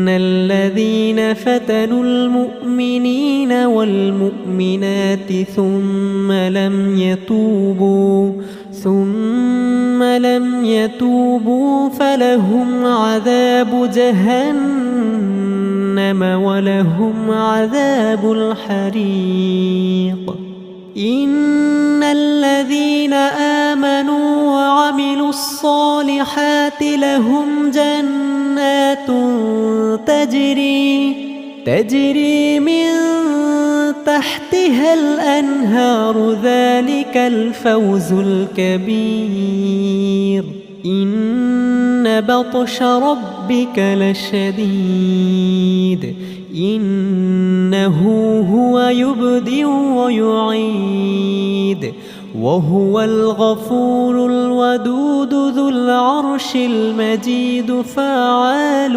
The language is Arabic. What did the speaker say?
الذين فتنوا المؤمنين والمؤمنات ثم لم يتوبوا فلهم عذاب جهنم ولهم عذاب الحريق. إن الذين آمنوا وعملوا الصالحات لهم جنات تجري من تحتها الأنهار ذلك الفوز الكبير. إن بطش ربك لشديد إنه هو يبدئ ويعيد وهو الغفور الودود ذو العرش المجيد فعال